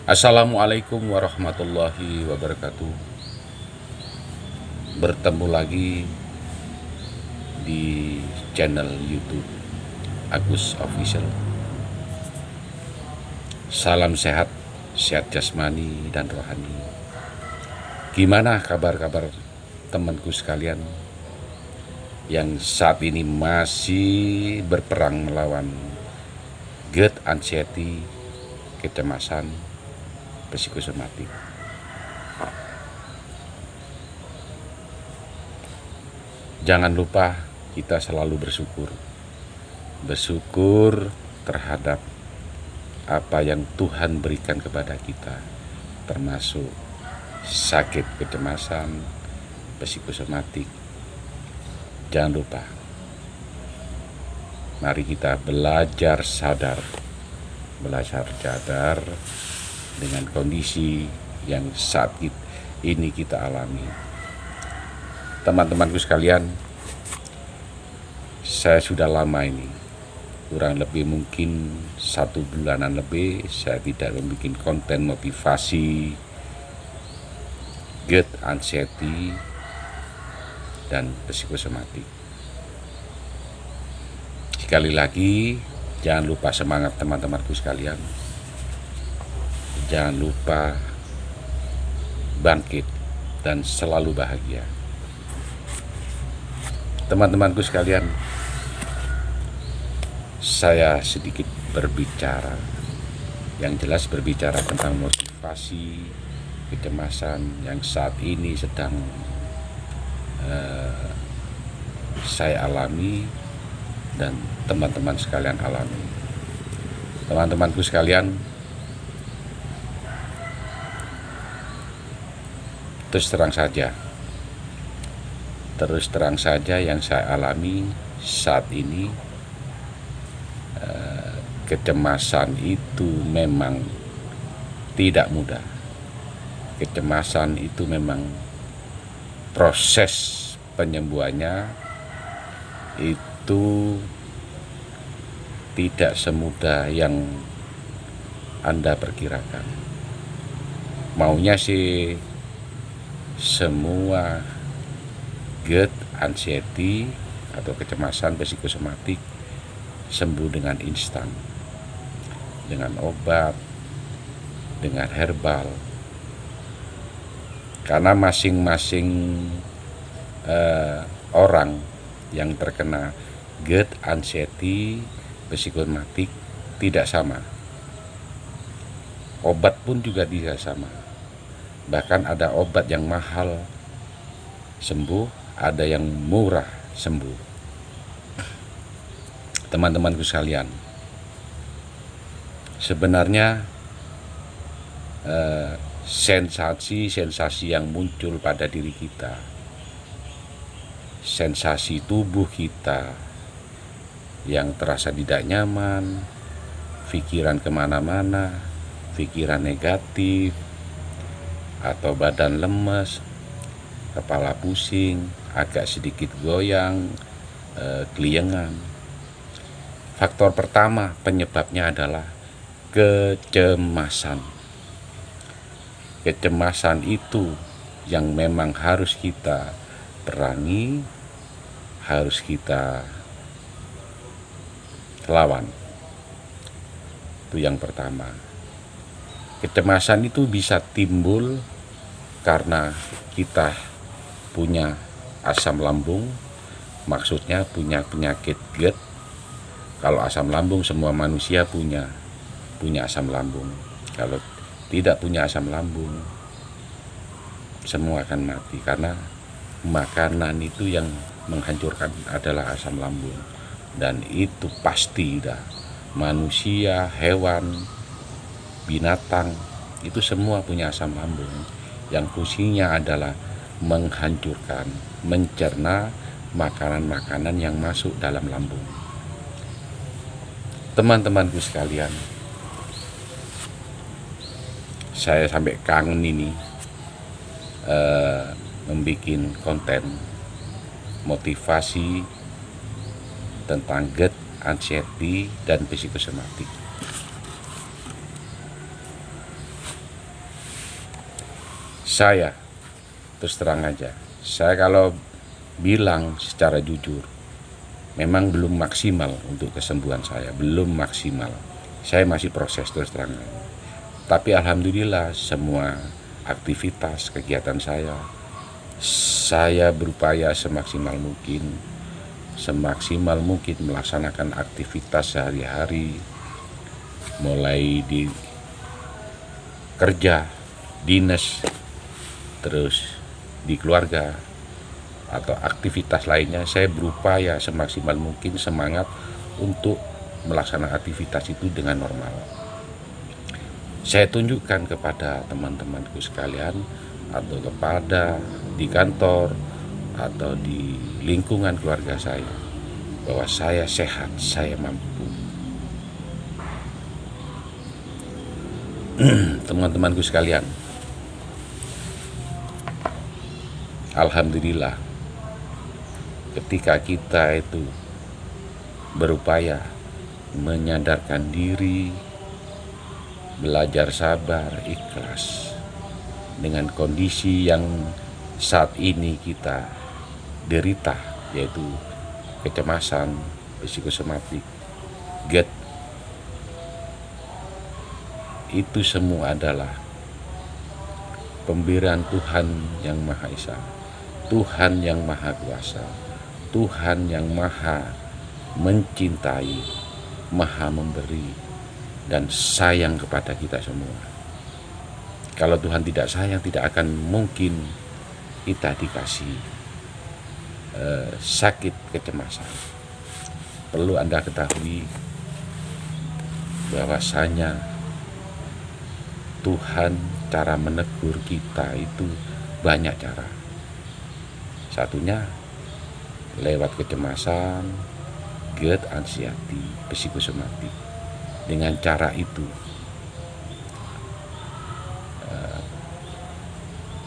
Assalamualaikum warahmatullahi wabarakatuh. Bertemu lagi di channel YouTube Agus Official. Salam sehat, sehat jasmani dan rohani. Gimana kabar-kabar temanku sekalian yang saat ini masih berperang melawan GERD, anxiety, kecemasan, psikosomatik. Jangan lupa kita selalu bersyukur terhadap apa yang Tuhan berikan kepada kita, termasuk sakit kecemasan, psikosomatik. Jangan lupa, mari kita belajar sadar dengan kondisi yang saat ini kita alami. Teman-temanku sekalian, saya sudah lama ini, kurang lebih mungkin 1 bulanan lebih, saya tidak membuat konten motivasi GERD, anxiety, dan psikosomatik. Sekali lagi, jangan lupa semangat teman-temanku sekalian. Jangan lupa bangkit dan selalu bahagia. Teman-temanku sekalian, saya sedikit berbicara, yang jelas berbicara tentang motivasi kecemasan yang saat ini sedang saya alami dan teman-teman sekalian alami. Teman-temanku sekalian, terus terang saja yang saya alami saat ini, kecemasan itu memang tidak mudah. Kecemasan itu memang proses penyembuhannya itu tidak semudah yang Anda perkirakan. Maunya sih semua GERD, anxiety atau kecemasan psikosomatik sembuh dengan instan, dengan obat, dengan herbal. Karena masing-masing orang yang terkena GERD, anxiety, psikosomatik tidak sama. Obat pun juga tidak sama. Bahkan ada obat yang mahal sembuh, ada yang murah sembuh. Teman-temanku sekalian, sebenarnya sensasi yang muncul pada diri kita, sensasi tubuh kita yang terasa tidak nyaman, pikiran kemana-mana, pikiran negatif, atau badan lemes, kepala pusing, agak sedikit goyang, keliengan. Faktor pertama penyebabnya adalah kecemasan. Kecemasan itu yang memang harus kita perangi, harus kita lawan. Itu yang pertama. Kecemasan itu bisa timbul karena kita punya asam lambung, maksudnya punya penyakit GERD. Kalau asam lambung, semua manusia punya asam lambung. Kalau tidak punya asam lambung, semua akan mati, karena makanan itu yang menghancurkan adalah asam lambung. Dan itu pasti dah, manusia, hewan, binatang itu semua punya asam lambung yang fungsinya adalah menghancurkan, mencerna makanan-makanan yang masuk dalam lambung. Teman-temanku sekalian, saya sampai kangen ini membuat konten motivasi tentang GERD, anxiety, dan psikosomatik. Saya terus terang aja, saya kalau bilang secara jujur, memang belum maksimal untuk kesembuhan saya, belum maksimal. Saya masih proses terus terang. Tapi alhamdulillah semua aktivitas kegiatan saya berupaya semaksimal mungkin melaksanakan aktivitas sehari-hari, mulai di kerja, dinas, terus di keluarga atau aktivitas lainnya. Saya berupaya semaksimal mungkin semangat untuk melaksanakan aktivitas itu dengan normal. Saya tunjukkan kepada teman-temanku sekalian atau kepada di kantor atau di lingkungan keluarga saya bahwa saya sehat, saya mampu. Teman-temanku sekalian, alhamdulillah ketika kita itu berupaya menyadarkan diri, belajar sabar, ikhlas dengan kondisi yang saat ini kita derita, yaitu kecemasan, psikosomatik, GERD. Itu semua adalah pemberian Tuhan yang Maha Esa, Tuhan yang Maha Kuasa, Tuhan yang Maha mencintai, Maha memberi, dan sayang kepada kita semua. Kalau Tuhan tidak sayang, tidak akan mungkin kita dikasih sakit kecemasan. Perlu Anda ketahui bahwasanya Tuhan cara menegur kita itu banyak cara. Satunya lewat kecemasan, GERD, anxiety, psikosomatik. Dengan cara itu,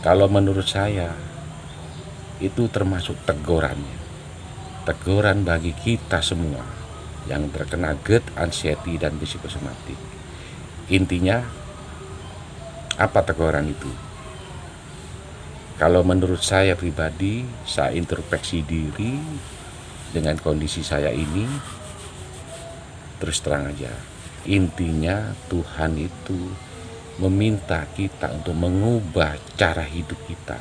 kalau menurut saya itu termasuk tegurannya, teguran bagi kita semua yang terkena GERD, anxiety, dan psikosomatik. Intinya apa teguran itu? Kalau menurut saya pribadi, saya introspeksi diri dengan kondisi saya ini, terus terang aja, intinya Tuhan itu meminta kita untuk mengubah cara hidup kita,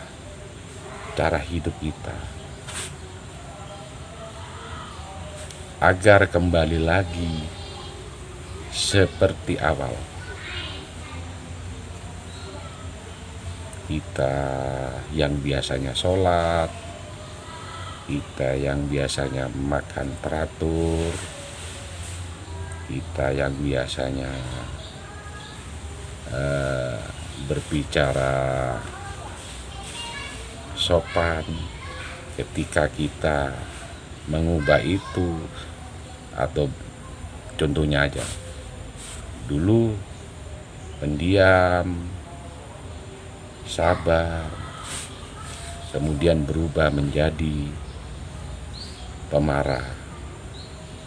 agar kembali lagi seperti awal. Kita yang biasanya sholat, kita yang biasanya makan teratur, kita yang biasanya berbicara sopan, ketika kita mengubah itu, atau contohnya aja, dulu pendiam, sabar, kemudian berubah menjadi pemarah,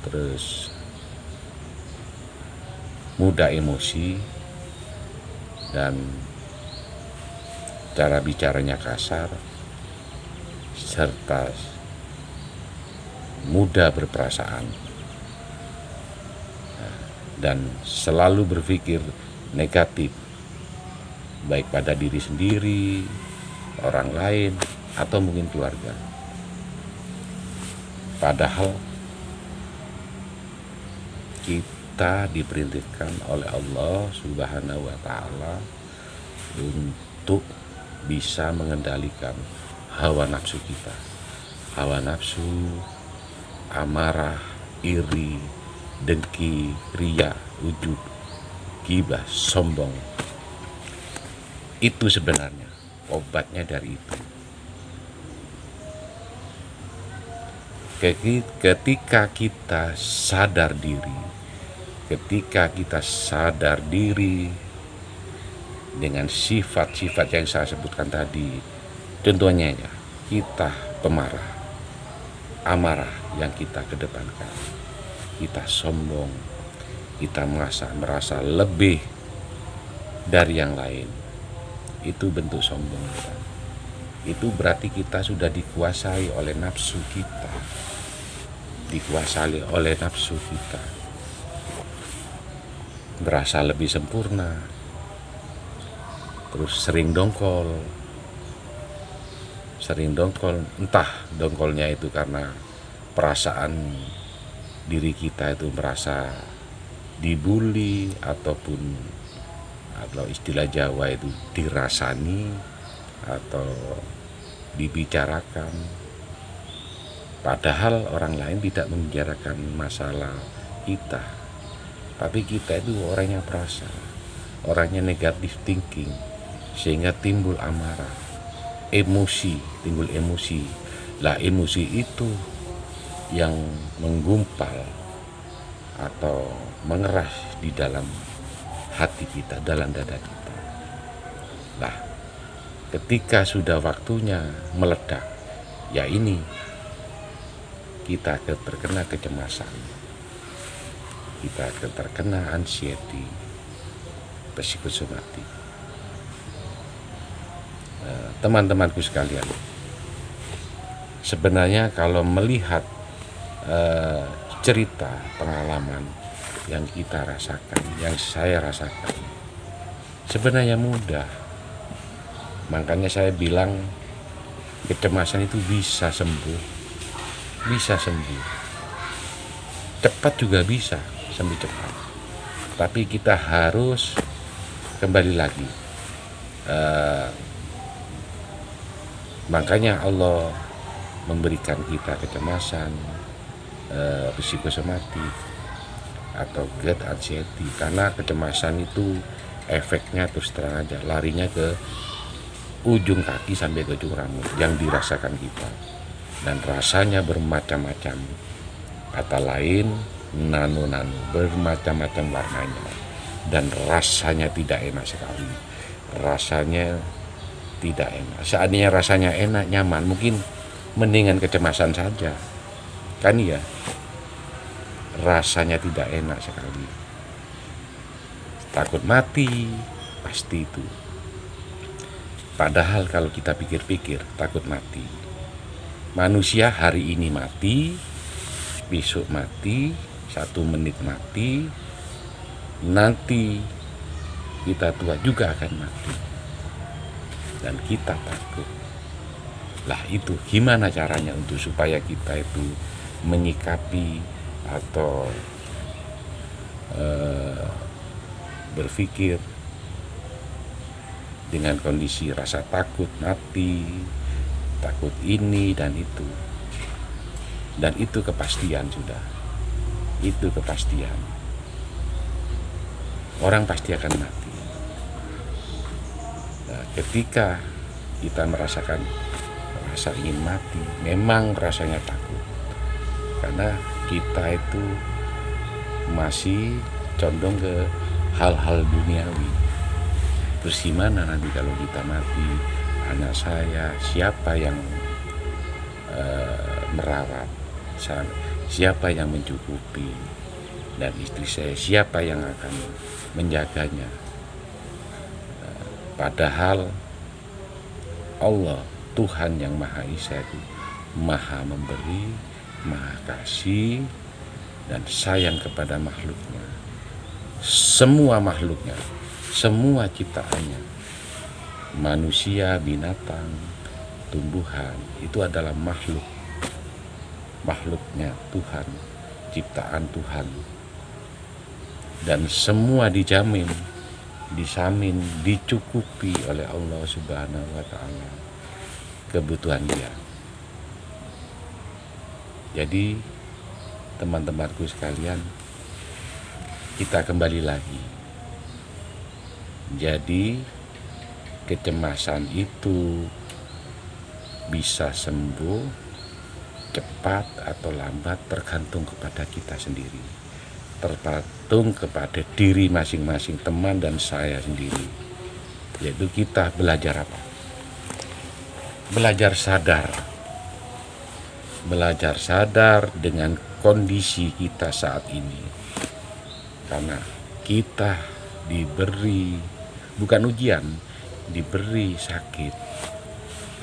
terus mudah emosi, dan cara bicaranya kasar, serta mudah berperasaan, dan selalu berpikir negatif, baik pada diri sendiri, orang lain, atau mungkin keluarga. Padahal kita diperintahkan oleh Allah Subhanahu wa Ta'ala untuk bisa mengendalikan hawa nafsu kita. Hawa nafsu, amarah, iri, dengki, riya, ujub, ghibah, sombong. Itu sebenarnya obatnya dari itu. Ketika kita sadar diri, dengan sifat-sifat yang saya sebutkan tadi, contohnya ya, kita pemarah, amarah yang kita kedepankan, kita sombong, kita merasa lebih dari yang lain, itu bentuk sombong. Itu berarti kita sudah dikuasai oleh nafsu kita, dikuasai oleh nafsu kita, berasa lebih sempurna, terus sering dongkol, entah dongkolnya itu karena perasaan diri kita itu merasa dibully, ataupun atau istilah Jawa itu dirasani atau dibicarakan, padahal orang lain tidak membicarakan masalah kita, tapi kita itu orangnya perasa, orangnya negatif thinking, sehingga timbul amarah, timbul emosi. Lah emosi itu yang menggumpal atau mengeras di dalam hati kita, dalam dada kita. Lah ketika sudah waktunya meledak, ya ini kita terkena kecemasan, kita terkena anxiety, psikosomatik. Teman-temanku sekalian, sebenarnya kalau melihat cerita pengalaman yang kita rasakan, yang saya rasakan, sebenarnya mudah. Makanya saya bilang kecemasan itu bisa sembuh, cepat juga bisa sembuh cepat, tapi kita harus kembali lagi. Makanya Allah memberikan kita kecemasan, psikosomatik atau great anxiety, karena kecemasan itu efeknya terus terang aja larinya ke ujung kaki sampai ke ujung rambut yang dirasakan kita, dan rasanya bermacam-macam, kata lain nano bermacam-macam warnanya, dan rasanya tidak enak sekali, rasanya tidak enak. Seandainya rasanya enak, nyaman, mungkin mendingan kecemasan saja kan ya. Rasanya tidak enak sekali, takut mati, pasti itu. Padahal kalau kita pikir-pikir, takut mati, manusia hari ini mati, besok mati, 1 menit mati, nanti kita tua juga akan mati, dan kita takut. Lah itu gimana caranya untuk supaya kita itu menyikapi atau berpikir dengan kondisi rasa takut mati, takut ini dan itu. Dan itu kepastian sudah. Itu kepastian. Orang pasti akan mati. Nah, ketika kita merasakan rasa ingin mati, memang rasanya takut. Karena kita itu masih condong ke hal-hal duniawi. Terus gimana nanti kalau kita mati, anak saya siapa yang merawat, siapa yang mencukupi, dan istri saya siapa yang akan menjaganya. Padahal Allah, Tuhan yang Maha Esa itu Maha memberi, Maha kasih, dan sayang kepada makhluknya. Semua makhluknya, semua ciptaannya, manusia, binatang, tumbuhan, itu adalah makhluknya Tuhan, ciptaan Tuhan. Dan semua dijamin, dicukupi oleh Allah Subhanahu wa Ta'ala kebutuhan dia. Jadi teman-temanku sekalian, kita kembali lagi. Jadi kecemasan itu bisa sembuh cepat atau lambat tergantung kepada kita sendiri, tergantung kepada diri masing-masing, teman dan saya sendiri. Yaitu kita belajar apa? Belajar sadar dengan kondisi kita saat ini. Karena kita diberi, bukan ujian, diberi sakit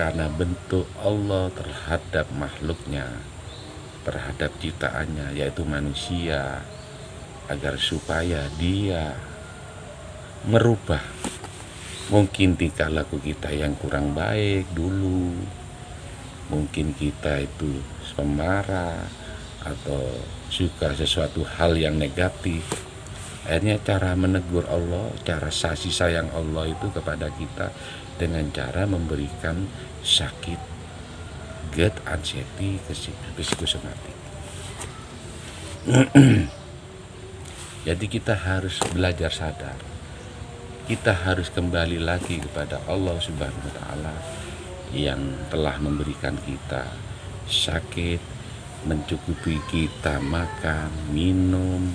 karena bentuk Allah terhadap makhluknya, terhadap ciptaannya, yaitu manusia, agar supaya dia merubah mungkin tingkah laku kita yang kurang baik dulu, mungkin kita itu pemarah atau suka sesuatu hal yang negatif. Akhirnya cara menegur Allah, cara kasih sayang Allah itu kepada kita dengan cara memberikan sakit, GERD, anxiety, psikosomatik. Jadi kita harus belajar sadar. Kita harus kembali lagi kepada Allah Subhanahu wa Ta'ala yang telah memberikan kita sakit, mencukupi kita makan, minum,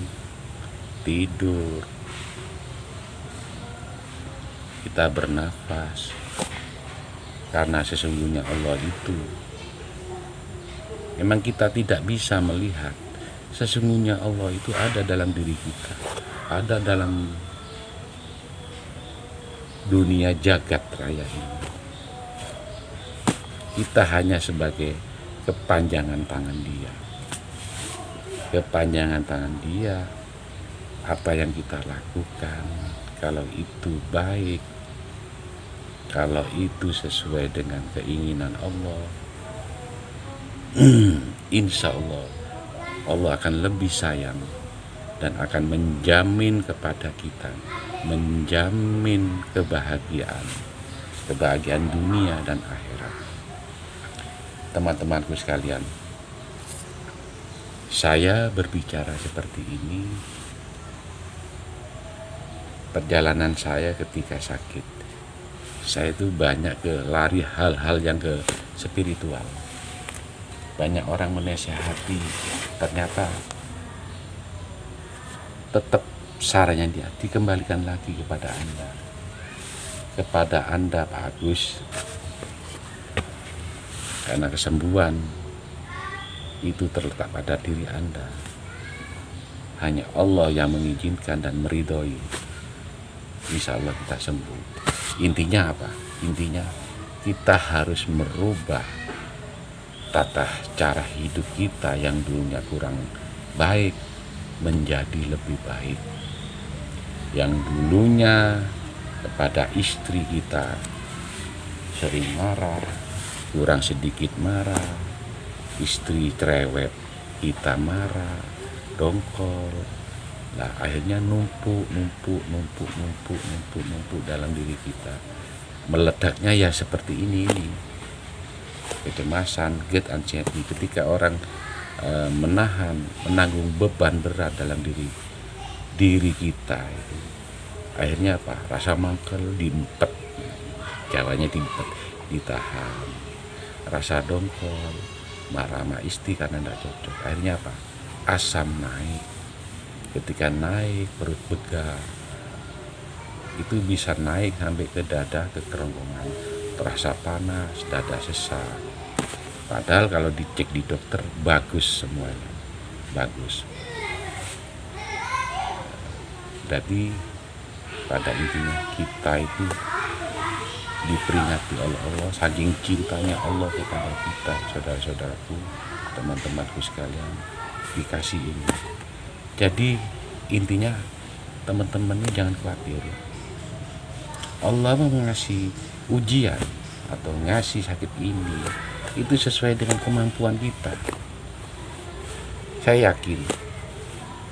tidur, kita bernafas. Karena sesungguhnya Allah itu memang kita tidak bisa melihat, sesungguhnya Allah itu ada dalam diri kita, ada dalam dunia jagat raya ini. Kita hanya sebagai kepanjangan tangan Dia. Kepanjangan tangan Dia, apa yang kita lakukan, kalau itu baik, kalau itu sesuai dengan keinginan Allah, insya Allah Allah akan lebih sayang dan akan menjamin kepada kita, menjamin kebahagiaan dunia dan akhirat. Teman-temanku sekalian, saya berbicara seperti ini, perjalanan saya ketika sakit, saya itu banyak lari hal-hal yang ke spiritual. Banyak orang menasihati, ternyata tetap sarannya dia dikembalikan lagi kepada Anda. Kepada Anda, Pak Agus. Karena kesembuhan itu terletak pada diri Anda. Hanya Allah yang mengizinkan dan meridhoi. Insya Allah kita sembuh. Intinya apa? Intinya kita harus merubah tata cara hidup kita yang dulunya kurang baik menjadi lebih baik. Yang dulunya kepada istri kita sering marah, kurang sedikit marah, istri cerewet, kita marah, dongkol. Nah, akhirnya numpuk dalam diri kita. Meledaknya ya seperti ini. Kecemasan, GERD, anxiety, ketika orang menanggung beban berat dalam diri kita itu. Akhirnya apa? Rasa mangkel, diempet. Jawanya diempet, ditahan. Rasa dongkol, marah sama istri karena tidak cocok. Akhirnya apa? Asam naik. Ketika naik, perut pegal, itu bisa naik sampai ke dada, ke kerongkongan, terasa panas, dada sesak. Padahal kalau dicek di dokter bagus semuanya, bagus. Jadi pada intinya kita itu diperingati oleh Allah, saking cintanya Allah kepada kita, saudara-saudaraku, teman-temanku sekalian, dikasih ini. Jadi intinya teman-teman ini jangan khawatir. Allah mau ngasih ujian atau ngasih sakit ini itu sesuai dengan kemampuan kita. Saya yakin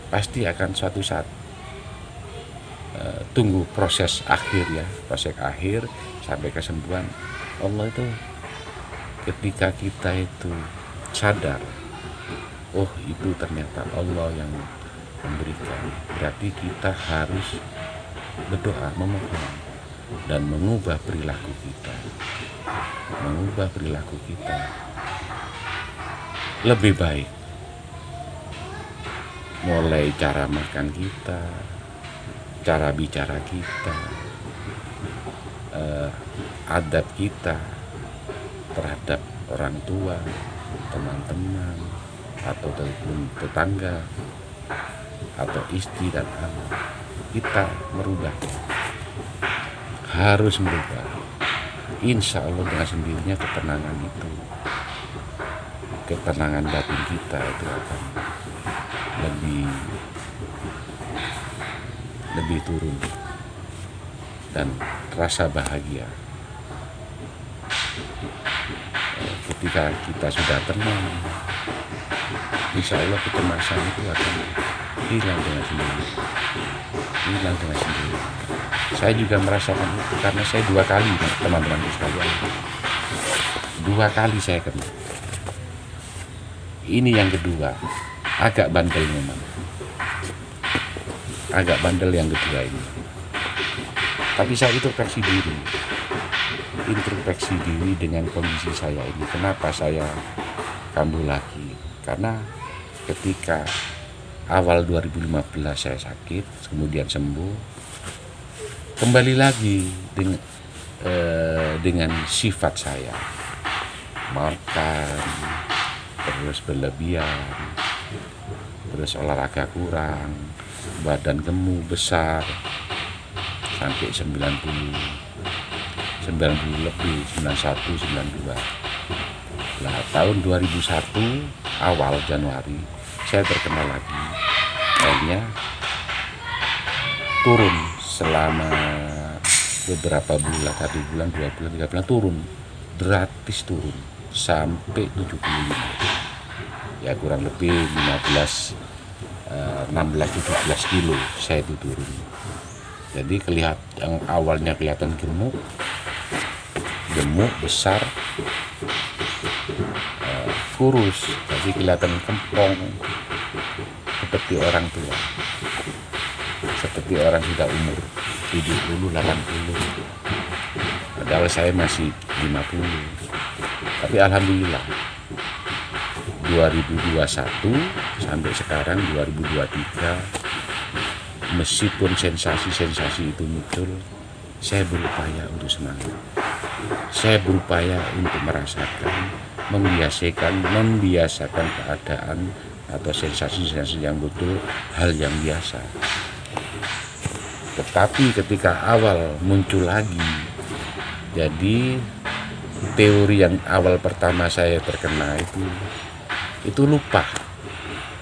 pasti akan suatu saat tunggu proses akhir ya, proses akhir sampai kesembuhan. Allah itu ketika kita itu sadar, oh itu ternyata Allah yang memberikan, berarti kita harus berdoa, memohon dan mengubah perilaku kita lebih baik, mulai cara makan kita, cara bicara kita, adab kita terhadap orang tua, teman-teman, atau tetangga, atau istri dan anak. Kita harus merubah. insya Allah dengan sendirinya ketenangan itu, ketenangan batin kita itu akan lebih turun, dan rasa bahagia ketika kita sudah tenang, insya Allah kecemasan itu akan hilang dengan sendiri. Saya juga merasakan itu karena saya 2 kali, teman-teman sekalian, 2 kali saya kena. Ini yang kedua, agak bandel memang, agak bandel yang kedua ini. Tapi saya introspeksi diri dengan kondisi saya ini. Kenapa saya kambuh lagi? Karena ketika awal 2015 saya sakit, kemudian sembuh, kembali lagi dengan sifat saya, makan terus berlebihan, terus olahraga kurang, badan gemuk besar sampai 90 lebih, 91, 92. Nah, tahun 2001 awal Januari saya terkena lagi, akhirnya turun selama beberapa bulan, 1 bulan, 2 bulan, 3 bulan, turun gratis, turun sampai 75, ya kurang lebih 16, 17 kilo saya itu turun. Jadi yang awalnya kelihatan gemuk besar, kurus, tapi kelihatan kempong seperti orang tua, seperti orang sudah umur 70, 80, padahal saya masih 50. Tapi alhamdulillah 2021 sampai sekarang 2023, meskipun sensasi-sensasi itu muncul, saya berupaya untuk semangat. Saya berupaya untuk merasakan, membiasakan keadaan atau sensasi-sensasi yang betul, hal yang biasa. Tetapi ketika awal muncul lagi, jadi teori yang awal pertama saya terkena itu lupa.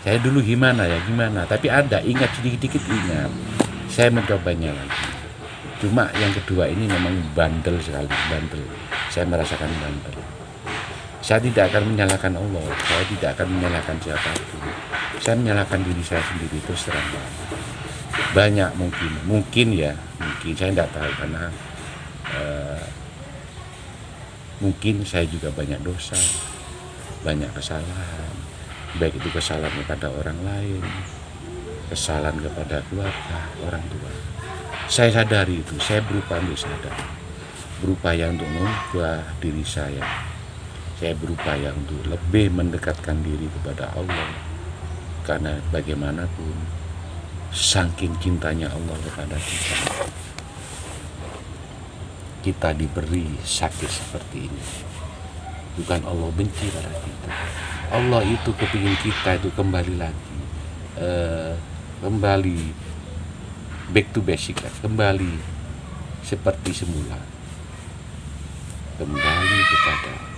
Saya dulu gimana, tapi ada, ingat sedikit-sedikit ingat. Saya mencobanya lagi. Cuma yang kedua ini memang bandel sekali, bandel. Saya merasakan bandel. Saya tidak akan menyalahkan Allah, saya tidak akan menyalahkan siapapun. Saya menyalahkan diri saya sendiri, terus terang. Banyak mungkin saya tidak tahu, karena mungkin saya juga banyak dosa, banyak kesalahan, baik itu kesalahan kepada orang lain, kesalahan kepada keluarga, orang tua. Saya sadari itu, saya berupaya untuk sadar, berupaya untuk mengubah diri saya berupaya untuk lebih mendekatkan diri kepada Allah, karena bagaimanapun saking cintanya Allah kepada kita diberi sakit seperti ini. Bukan Allah benci pada kita, Allah itu kepingin kita itu kembali lagi, kembali back to basic, kembali seperti semula, kembali kepada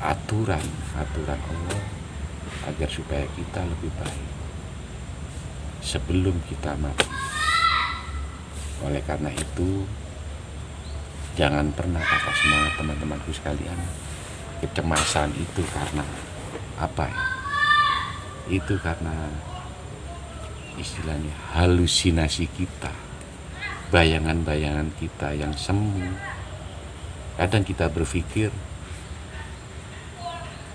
aturan Allah, agar supaya kita lebih baik sebelum kita mati. Oleh karena itu, jangan pernah patah semangat teman-temanku sekalian. Kecemasan itu karena apa ya? Itu karena istilahnya halusinasi kita, bayangan-bayangan kita yang semu. Kadang kita berpikir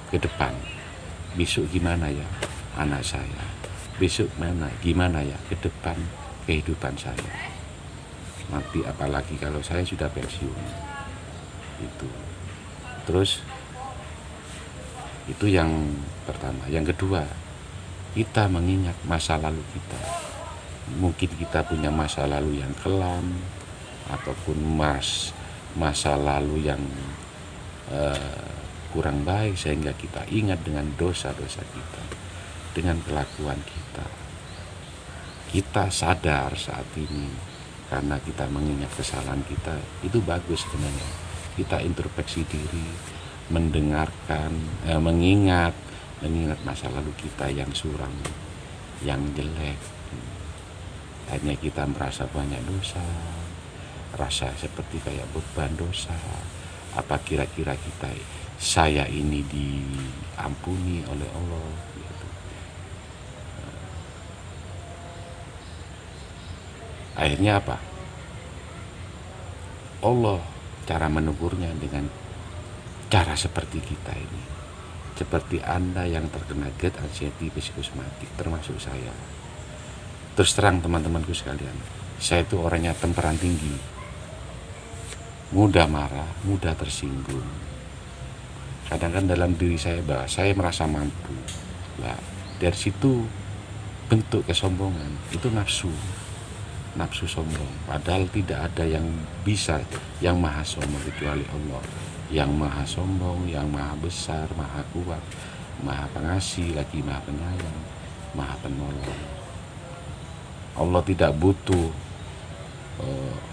ke depan, besok gimana ya anak saya, besok gimana ya ke depan kehidupan saya, nanti apalagi kalau saya sudah pensiun. Itu terus, itu yang pertama. Yang kedua, kita mengingat masa lalu kita. Mungkin kita punya masa lalu yang kelam, ataupun masa lalu yang kurang baik, sehingga kita ingat dengan dosa-dosa kita, dengan kelakuan kita. Kita sadar saat ini, karena kita mengingat kesalahan kita, itu bagus sebenarnya. kita introspeksi diri, mendengarkan, mengingat masa lalu kita yang suram, yang jelek. Akhirnya kita merasa banyak dosa, rasa seperti kayak beban dosa. Apa kira-kira saya ini diampuni oleh Allah gitu. Akhirnya apa? Allah cara menegurnya dengan cara seperti kita ini. Seperti Anda yang terkena GERD, anxiety, psikosomatik, termasuk saya. Terus terang teman-temanku sekalian, saya itu orangnya temperan tinggi, mudah marah, mudah tersinggung. Kadang-kadang dalam diri saya bahwa saya merasa mampu. Nah, dari situ bentuk kesombongan, itu nafsu sombong. Padahal tidak ada yang bisa, yang maha sombong kecuali Allah. Yang maha sombong, yang maha besar, maha kuat, maha pengasih, lagi maha penyayang, maha penolong. Allah tidak butuh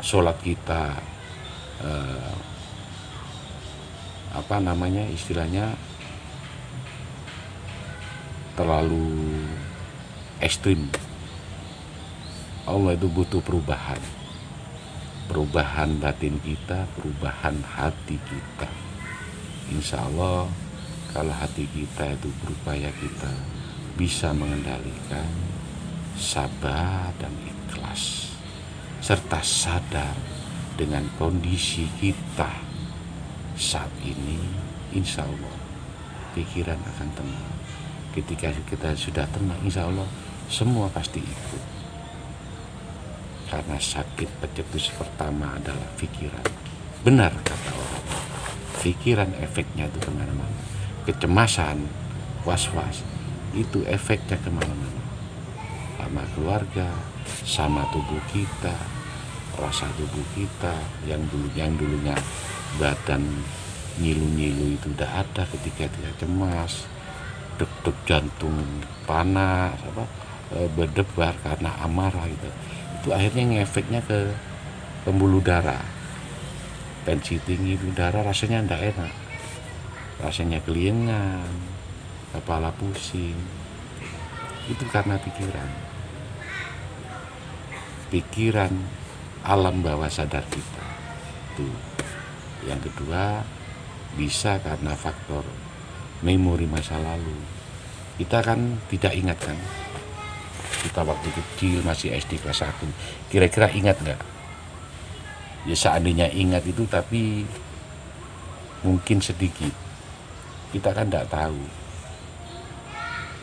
sholat kita istilahnya terlalu ekstrim. Allah itu butuh perubahan batin kita, perubahan hati kita. Insya Allah kalau hati kita itu berupaya, kita bisa mengendalikan sabar dan ikhlas, serta sadar dengan kondisi kita saat ini. Insya Allah pikiran akan tenang. Ketika kita sudah tenang, insya Allah semua pasti ikut. Karena sakit pencetus pertama adalah pikiran. Benar kata orang, pikiran efeknya itu kemana-mana. Kecemasan, was-was, itu efeknya kemana-mana, sama keluarga, sama tubuh kita, rasa tubuh kita yang dulunya badan ngilu-ngilu itu udah ada ketika dia cemas, deg-deg jantung panas, berdebar karena amarah gitu. Itu akhirnya ngefeknya ke pembuluh darah, tensi tinggi, darah rasanya tidak enak, rasanya kelingan, kepala pusing. Itu karena pikiran alam bawah sadar kita. Itu yang kedua, bisa karena faktor memori masa lalu. Kita kan tidak ingat kan, kita waktu kecil masih SD kelas 1, kira-kira ingat nggak? Ya seandainya ingat itu tapi mungkin sedikit, kita kan tidak tahu.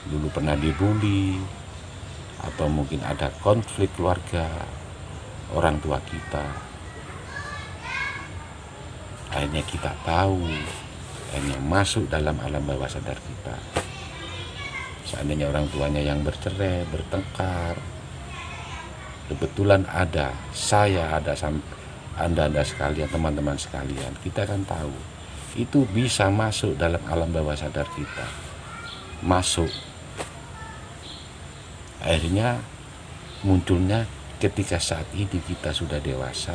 Dulu pernah dibully, atau mungkin ada konflik keluarga orang tua kita. Akhirnya kita tahu, akhirnya masuk dalam alam bawah sadar kita. Seandainya orang tuanya yang bercerai, bertengkar, kebetulan ada, saya ada, anda sekalian, teman-teman sekalian, kita kan tahu itu bisa masuk dalam alam bawah sadar kita, masuk. Akhirnya munculnya ketika saat ini kita sudah dewasa,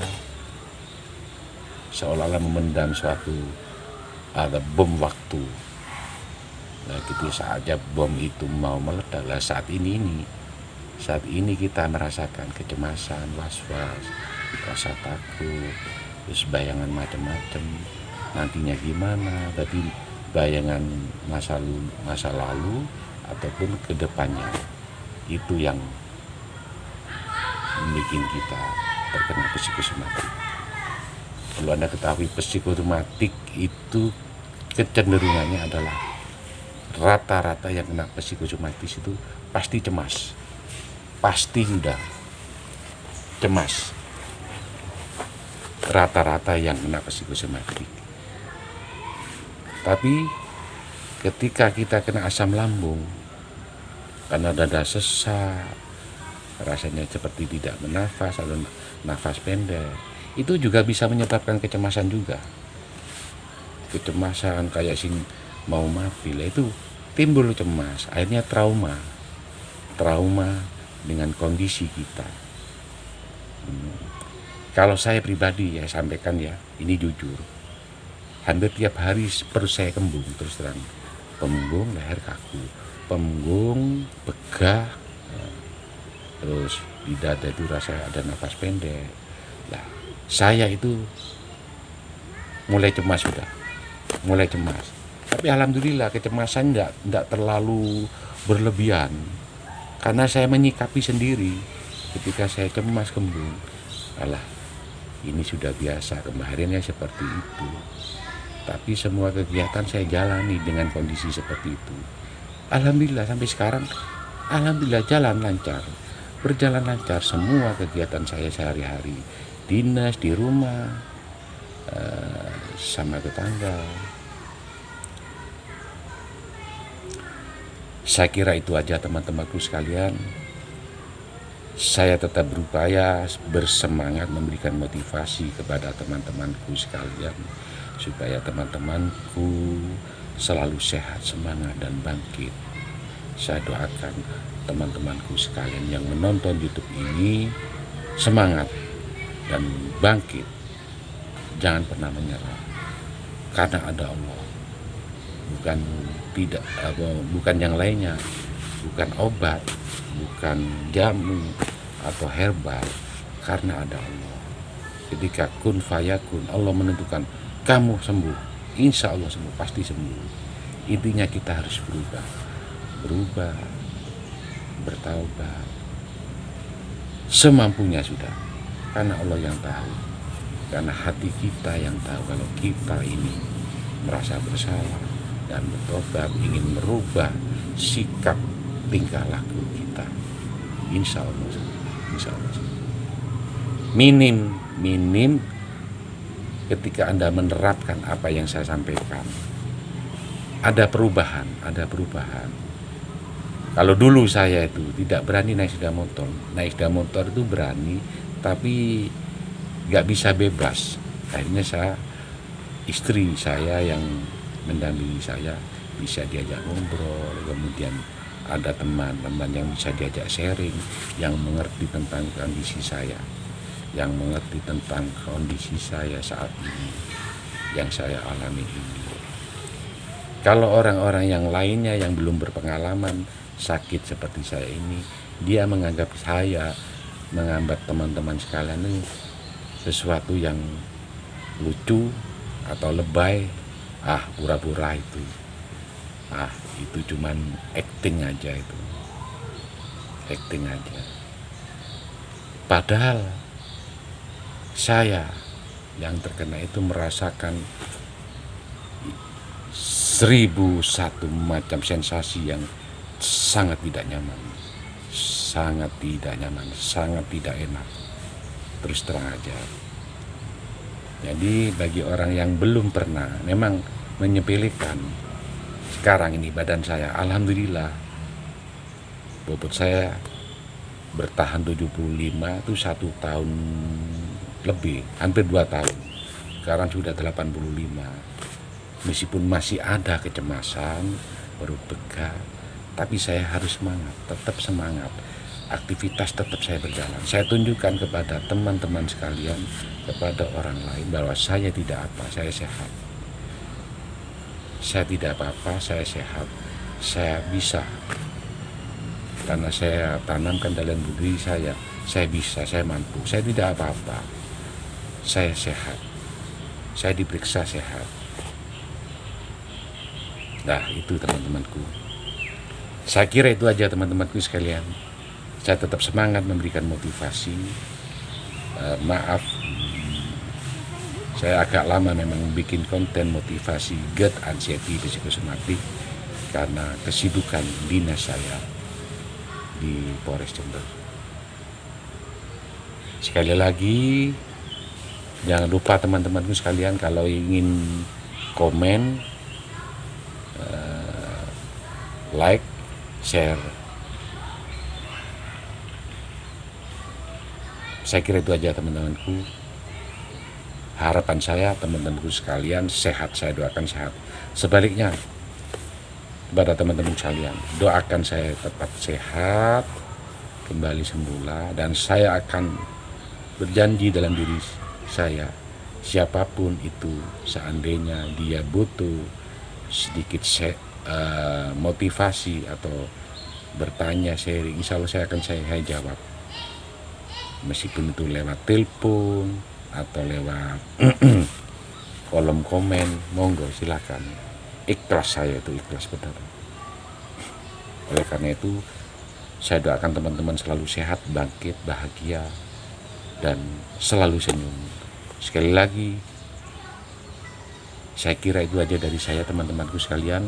seolah-olah memendam suatu ada bom waktu. Nah, gitu saatnya bom itu mau meledak. Lah saat ini kita merasakan kecemasan, was-was, rasa takut, terus bayangan macam-macam. Nantinya gimana? Tapi bayangan masa lalu ataupun kedepannya, itu yang bikin kita terkena psikosomatik. Kalau Anda ketahui, psikosomatik itu kecenderungannya adalah rata-rata yang kena psikosomatis itu pasti cemas, pasti sudah cemas. Rata-rata yang kena psikosomatik. Tapi ketika kita kena asam lambung, karena dada sesak, rasanya seperti tidak bernafas atau nafas pendek, itu juga bisa menyebabkan kecemasan juga. Kecemasan kayak mau mati, lah itu timbul cemas, akhirnya trauma dengan kondisi kita. Kalau saya pribadi ya sampaikan ya, ini jujur, hampir tiap hari perut saya kembung, terus terang. Pembung, leher kaku, pembung, begah, terus di dada itu rasa ada nafas pendek. Nah, saya itu mulai cemas sudah, mulai cemas. Tapi alhamdulillah kecemasan enggak terlalu berlebihan, karena saya menyikapi sendiri ketika saya cemas kembung. Alah, ini sudah biasa, kemarinnya seperti itu. Tapi semua kegiatan saya jalani dengan kondisi seperti itu. Alhamdulillah sampai sekarang, alhamdulillah jalan lancar. Berjalan lancar semua kegiatan saya sehari-hari. Dinas, di rumah, sama tetangga. Saya kira itu aja teman-temanku sekalian. Saya tetap berupaya bersemangat memberikan motivasi kepada teman-temanku sekalian, supaya teman-temanku selalu sehat, semangat, dan bangkit. Saya doakan teman-temanku sekalian yang menonton YouTube ini semangat dan bangkit. Jangan pernah menyerah, karena ada Allah. Bukan yang lainnya, bukan obat, bukan jamu atau herbal, karena ada Allah. Ketika kun fayakun, Allah menentukan kamu sembuh, insya Allah sembuh, pasti sembuh. Intinya kita harus berubah, bertaubat semampunya sudah, karena Allah yang tahu, karena hati kita yang tahu kalau kita ini merasa bersalah dan bertobat, ingin merubah sikap tingkah laku kita. Insya Allah, minim ketika Anda menerapkan apa yang saya sampaikan, ada perubahan. Kalau dulu saya itu tidak berani naik sepeda motor itu berani, tapi nggak bisa bebas. Akhirnya istri saya yang mendampingi saya, bisa diajak ngobrol, kemudian ada teman-teman yang bisa diajak sharing, yang mengerti tentang kondisi saya, saat ini, yang saya alami ini. Kalau orang-orang yang lainnya yang belum berpengalaman sakit seperti saya ini, dia menganggap teman-teman sekalian ini sesuatu yang lucu atau lebay. Pura-pura itu. Itu cuman acting aja itu. Padahal saya yang terkena itu merasakan 1001 macam sensasi yang sangat tidak nyaman, sangat tidak enak. Terus terang aja. Jadi bagi orang yang belum pernah, memang menyepelekan. Sekarang ini badan saya, alhamdulillah, bobot saya bertahan 75 itu 1 tahun lebih, hampir 2 tahun. Sekarang sudah 85. Meskipun masih ada kecemasan, perut begah, tapi saya harus tetap semangat. Aktivitas tetap saya berjalan. Saya tunjukkan kepada teman-teman sekalian, kepada orang lain bahwa saya tidak apa, saya sehat. Saya tidak apa-apa, saya sehat. Saya bisa. Karena saya tanamkan dalam diri saya bisa, saya mampu. Saya tidak apa-apa. Saya sehat. Saya diperiksa sehat. Nah, itu teman-temanku. Saya kira itu aja teman-temanku sekalian. Saya tetap semangat memberikan motivasi. Maaf, saya agak lama memang bikin konten motivasi GERD anxiety psikosomatik karena kesibukan dinas saya di Polres Jember. Sekali lagi, jangan lupa teman-temanku sekalian, kalau ingin komen, like, share. Saya kira itu aja teman-temanku. Harapan saya teman-temanku sekalian sehat, saya doakan sehat. Sebaliknya kepada teman-teman sekalian, doakan saya tetap sehat, kembali semula, dan saya akan berjanji dalam diri saya siapapun itu, seandainya dia butuh sedikit motivasi atau bertanya sharing, insya Allah saya jawab, meskipun itu lewat telepon atau lewat kolom komen, monggo silakan. Ikhlas, saya itu ikhlas benar. Oleh karena itu saya doakan teman-teman selalu sehat, bangkit, bahagia, dan selalu senyum. Sekali lagi, saya kira itu aja dari saya, teman-temanku sekalian.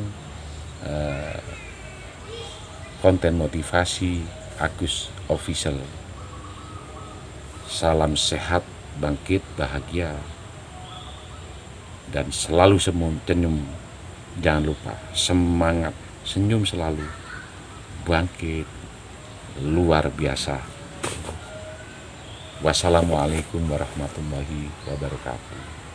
Konten motivasi Agus Official. Salam sehat, bangkit, bahagia, dan selalu senyum. Jangan lupa semangat, senyum selalu, bangkit, luar biasa. Wassalamualaikum warahmatullahi wabarakatuh.